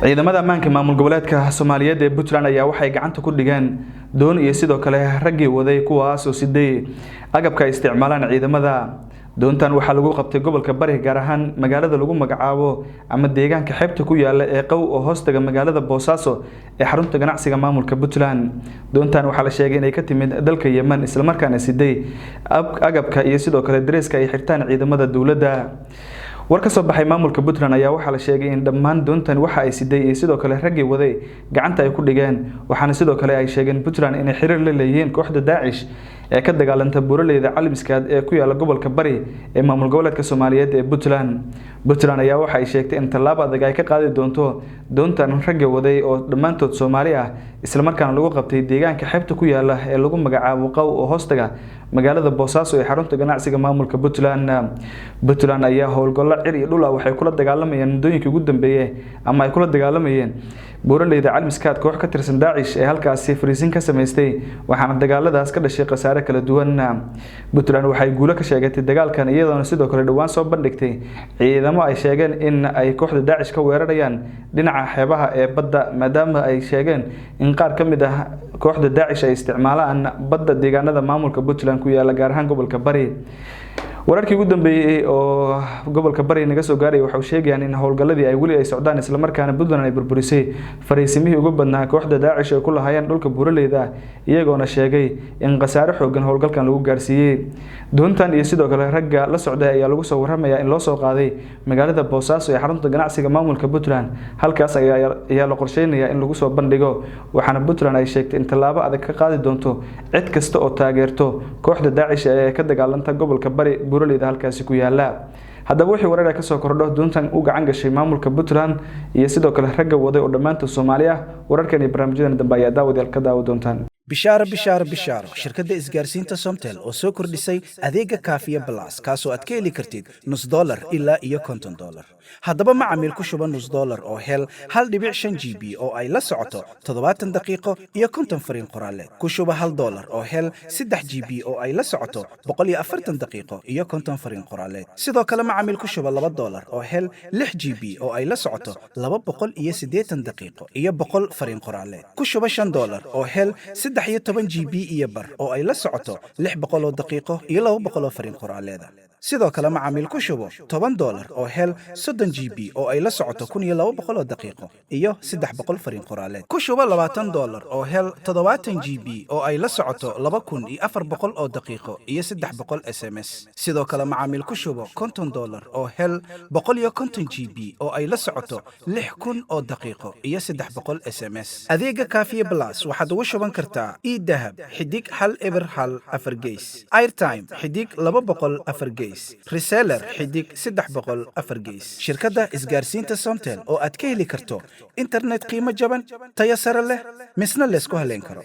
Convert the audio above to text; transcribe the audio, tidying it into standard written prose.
ciidamada ammaanka maamul goboleedka Soomaaliyeed ee Puntland ayaa waxay gacanta ku dhigeen doon iyo sidoo kale raggii waday kuwaas oo siday agabka isticmaalaan ciidamada doontan waxaa lagu qabtay gobolka Bari gaar ahaan magaalada lagu magacaabo ama deegaanka xeebta ku yaala ee qow oo hoostaga magaalada Boosaaso ee xarunta ganacsiga maamulka Puntland doontan waxaa la sheegay inay ka timid dalka Yemen isla markaana siday agabka iyo sidoo kale dareeska ay xirtaan ciidamada dawladda war ka soo baxay maamulka Puntland ayaa waxa la sheegay in dhammaan doontan waxa ay siday sidoo kale raggii waday gacanta ay ku dhigeen waxaana sidoo kale ay sheegeen Puntland inay xiriir la leeyihiin kooxda Daesh ee ka dagaalanta buuraleyda Calmiskaad ee ku yaala gobolka Bari ee maamul goboleedka Soomaaliyeed ee Puntland ayaa waxa ay sheegtay in talaabo adag ay ka qaadi doonto doontan raggii waday oo dhamaantood Soomaali ah isla markaana lagu qabtay deegaanka xeebta ku yaala ee lagu magacaabo qow oo hoostaga magaalada Boosaaso ee xarunta ganacsiga maamulka Puntland ayaa howlgalo cir iyo dhul waxay kula dagaalamayeen mudooyinkii ugu dambeeyay ama ay kula dagaalamayeen buuraleyda Calmiskaad koox ka tirsan Daesh ee halkaas fariisin ka sameystay waxaana dagaaladaas ka dhashay qasaare kala duwan Puntland waxay guulo ka sheegatay dagaalkan iyadoo sidoo kale dhawaan soo bandhigtay ciidamo ay sheegeen in ay kooxda Daesh ka weerarayaan dhinaca xeebaha ee badda maadaama ay sheegeen in qaar ka mid ah kooxda Daesh ay isticmaalaan badda deegaanada maamulka Puntland ku yaala gaar ahaan gobolka Bari wararkii ugu dambeeyay oo gobolka Bari naga soo gaaray waxa uu sheegayaan in howlgaladii ay wali ay socdaan isla markaana Puntland ay burburisay fariisimihii ugu badnaa kooxda Daesh ee ku lahaayeen dhulka buuraleyda iyagoona sheegay in qasaare xoogan howlgalkan lagu gaarsiiyay doontan iyo sidoo kale ragga la socday ayaa lagu soo waramayaa in loo soo qaaday magaalada Boosaaso ee xarunta ganacsiga maamulka Puntland halkaas ayaa la qorsheynayaa in lagu soo bandhigo waxaana Puntland ay sheegtay in talaabo adag ka qaadi doonto cid kasta oo taageerto kooxda Daesh ee ka dagaalanta gobolka Bari buuraleyda halkaas ku yaala haddaba wixii warar ka soo kordho doontan u gacan gashay maamulka Puntland iyo sidoo kale ragga waday oo dhamaantood Soomaali ah wararkan iyo barnaamijyadan dambe ayaa daawadayaal ka daawo doontaan bishaaro shirkadda isgaarsiinta Somtel oo soo kordhisay adeega Kaafiya Plus kaasoo aad ka heli kartid $0 ilaa iyo $50 haddaba macaamiil ku shuba $0 oo hel 1.5 GB oo ay la socoto 70 daqiiqo iyo 50 fariin qoraale ku shuba $1 oo hel 3 GB oo ay la socoto 140 daqiiqo iyo 50 fariin qoraale sidoo kale macaamiil ku shuba $2 oo hel 6 GB oo ay la socoto 280 daqiiqo iyo 100 fariin qoraale ku shuba $5 oo hel 13 GB iyo bar oo ay la socoto 600 daqiiqo iyo 200 fariin qoraaleeda sidoo kale macaamiil ku shubo $10 oo hel 30 GB oo ay la socoto 1200 daqiiqo iyo 300 fariin qoraaleed ku shubo $20 oo hel 70 GB oo ay la socoto 2400 oo daqiiqo iyo 300 SMS sidoo kale macaamiil ku shubo $50 oo hel 150 GB oo ay la socoto 6000 oo daqiiqo iyo 300 SMS adeega Kaafiya Plus waxaad ugu shuban kartaa idahab xidig hal eber hal afar gees airtime xidig 200 afar gees reseller xidig 300 afar gees shirkadda isgaarsiinta Somtel oo aad ka heli karto internet qiimo jaban tayo sare leh misna la isku haleyn karo